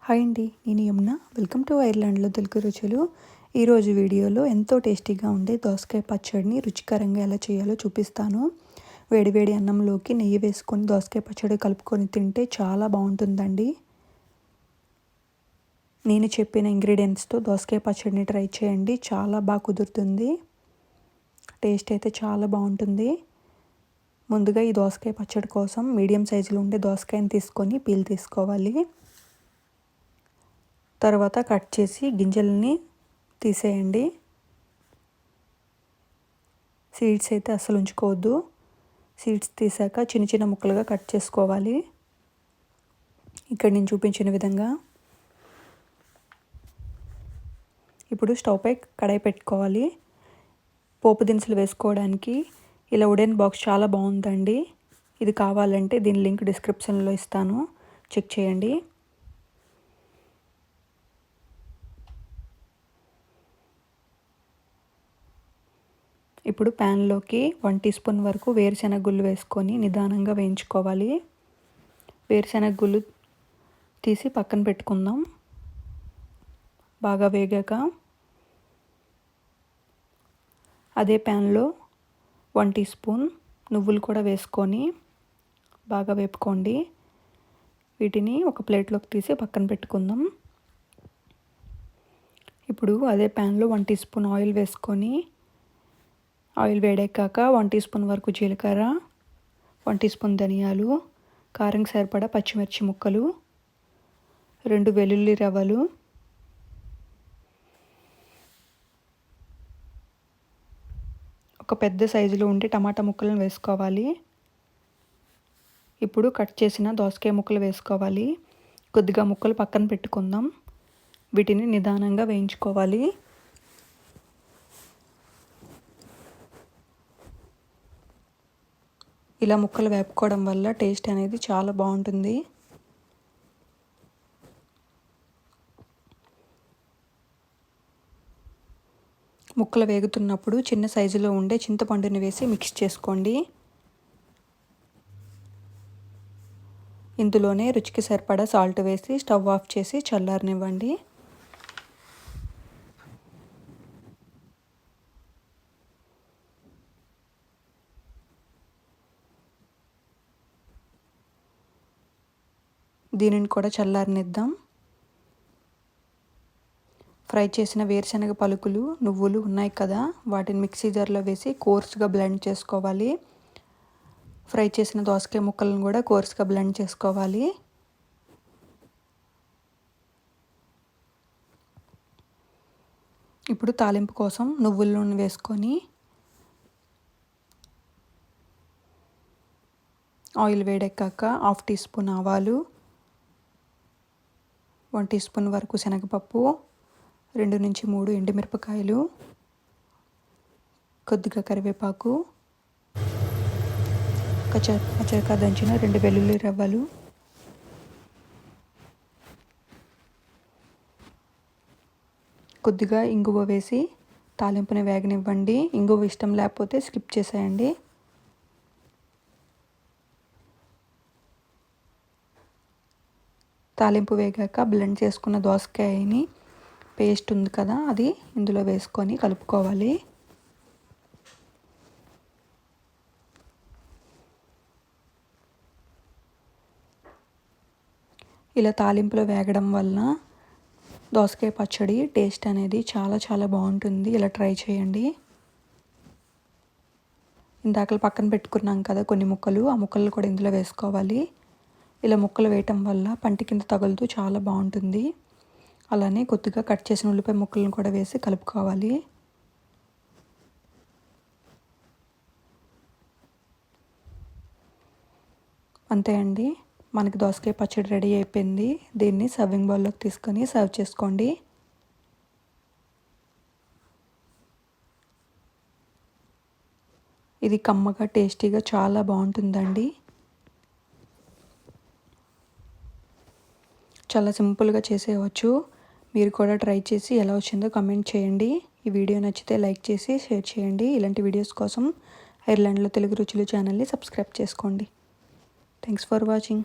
Hi అండి, నేను Yamuna. Welcome to ఐర్లాండ్లో Telugu రుచులు. ఈరోజు వీడియోలో ఎంతో టేస్టీగా ఉండే దోసకాయ పచ్చడిని రుచికరంగా ఎలా చేయాలో చూపిస్తాను. వేడివేడి అన్నంలోకి నెయ్యి వేసుకొని దోసకాయ పచ్చడి కలుపుకొని తింటే చాలా బాగుంటుందండి. నేను చెప్పిన ఇంగ్రీడియంట్స్తో దోసకాయ పచ్చడిని ట్రై చేయండి, చాలా బాగా కుదురుతుంది. టేస్ట్ అయితే చాలా బాగుంటుంది. ముందుగా ఈ దోసకాయ పచ్చడి కోసం మీడియం సైజులో ఉండే దోసకాయని తీసుకొని పీల్ తీసుకోవాలి. తర్వాత కట్ చేసి గింజల్ని తీసేయండి. సీడ్స్ అయితే అస్సలు ఉంచుకోవద్దు. సీడ్స్ తీసాక చిన్న చిన్న ముక్కలుగా కట్ చేసుకోవాలి. ఇక్కడ నేను చూపించిన విధంగా. ఇప్పుడు స్టవ్ పై కడాయి పెట్టుకోవాలి. పోపు దినుసులు వేసుకోవడానికి ఇలా వుడెన్ బాక్స్ చాలా బాగుందండి. ఇది కావాలంటే దీని లింక్ డిస్క్రిప్షన్లో ఇస్తాను, చెక్ చేయండి. ఇప్పుడు ప్యాన్లోకి 1 టీ స్పూన్ వరకు వేరుశెనగ గుళ్ళు వేసుకొని నిదానంగా వేయించుకోవాలి. వేరుశెనగ గుళ్ళు తీసి పక్కన పెట్టుకుందాం. బాగా వేగాక అదే ప్యాన్లో 1 టీ స్పూన్ నువ్వులు కూడా వేసుకొని బాగా వేపుకోండి. వీటిని ఒక ప్లేట్లోకి తీసి పక్కన పెట్టుకుందాం. ఇప్పుడు అదే ప్యాన్లో 1 టీ స్పూన్ ఆయిల్ వేసుకొని ఆయిల్ వేడెక్కాక 1 టీ స్పూన్ వరకు జీలకర్ర, 1 టీ స్పూన్ ధనియాలు, కారం సరిపడా పచ్చిమిర్చి ముక్కలు, 2 వెల్లుల్లి రవ్వలు, ఒక పెద్ద సైజులో ఉండే టమాటా ముక్కలను వేసుకోవాలి. ఇప్పుడు కట్ చేసిన దోసకాయ ముక్కలు వేసుకోవాలి. కొద్దిగా ముక్కలు పక్కన పెట్టుకుందాం. వీటిని నిదానంగా వేయించుకోవాలి. ఇలా ముక్కలు వేపుకోవడం వల్ల టేస్ట్ అనేది చాలా బాగుంటుంది. ముక్కలు వేగుతున్నప్పుడు చిన్న సైజులో ఉండే చింతపండుని వేసి మిక్స్ చేసుకోండి. ఇందులోనే రుచికి సరిపడా సాల్ట్ వేసి స్టవ్ ఆఫ్ చేసి చల్లారనివ్వండి. దీనిని కూడా చల్లారనిద్దాం. ఫ్రై చేసిన వేరుశనగ పలుకులు, నువ్వులు ఉన్నాయి కదా, వాటిని మిక్సీ జార్లో వేసి కోర్స్గా బ్లెండ్ చేసుకోవాలి. ఫ్రై చేసిన దోసకాయ ముక్కలను కూడా కోర్స్గా బ్లెండ్ చేసుకోవాలి. ఇప్పుడు తాలింపు కోసం నువ్వుల నూనె వేసుకొని ఆయిల్ వేడెక్కాక 1/2 టీ స్పూన్ ఆవాలు, 1 టీ స్పూన్ వరకు శనగపప్పు, 2 నుంచి 3 ఎండుమిరపకాయలు, కొద్దిగా కరివేపాకు, కచ్చా దంచిన 2 వెల్లుల్లి రవ్వలు, కొద్దిగా ఇంగువ వేసి తాలింపుని వేగనివ్వండి. ఇంగువ ఇష్టం లేకపోతే స్కిప్ చేసేయండి. తాలింపు వేగాక బ్లెండ్ చేసుకున్న దోసకాయని పేస్ట్ ఉంది కదా, అది ఇందులో వేసుకొని కలుపుకోవాలి. ఇలా తాలింపులో వేగడం వలన దోసకాయ పచ్చడి టేస్ట్ అనేది చాలా చాలా బాగుంటుంది. ఇలా ట్రై చేయండి. ఇందాక పక్కన పెట్టుకున్నాం కదా కొన్ని ముక్కలు, ఆ ముక్కలు కూడా ఇందులో వేసుకోవాలి. ఇలా ముక్కలు వేయటం వల్ల పంటి కింద తగులుతూ చాలా బాగుంటుంది. అలానే కొద్దిగా కట్ చేసిన ఉల్లిపాయ ముక్కలను కూడా వేసి కలుపుకోవాలి. అంతే అండి, మనకి దోసకాయ పచ్చడి రెడీ అయిపోయింది. దీన్ని సర్వింగ్ బౌల్లోకి తీసుకొని సర్వ్ చేసుకోండి. ఇది కమ్మగా టేస్టీగా చాలా బాగుంటుందండి. చాలా సింపుల్గా చేసేయవచ్చు. మీరు కూడా ట్రై చేసి ఎలా వచ్చిందో కామెంట్ చేయండి. ఈ వీడియో నచ్చితే లైక్ చేసి షేర్ చేయండి. ఇలాంటి వీడియోస్ కోసం ఐర్లాండ్లో తెలుగు రుచులు ఛానల్ని సబ్స్క్రైబ్ చేసుకోండి. Thanks for watching.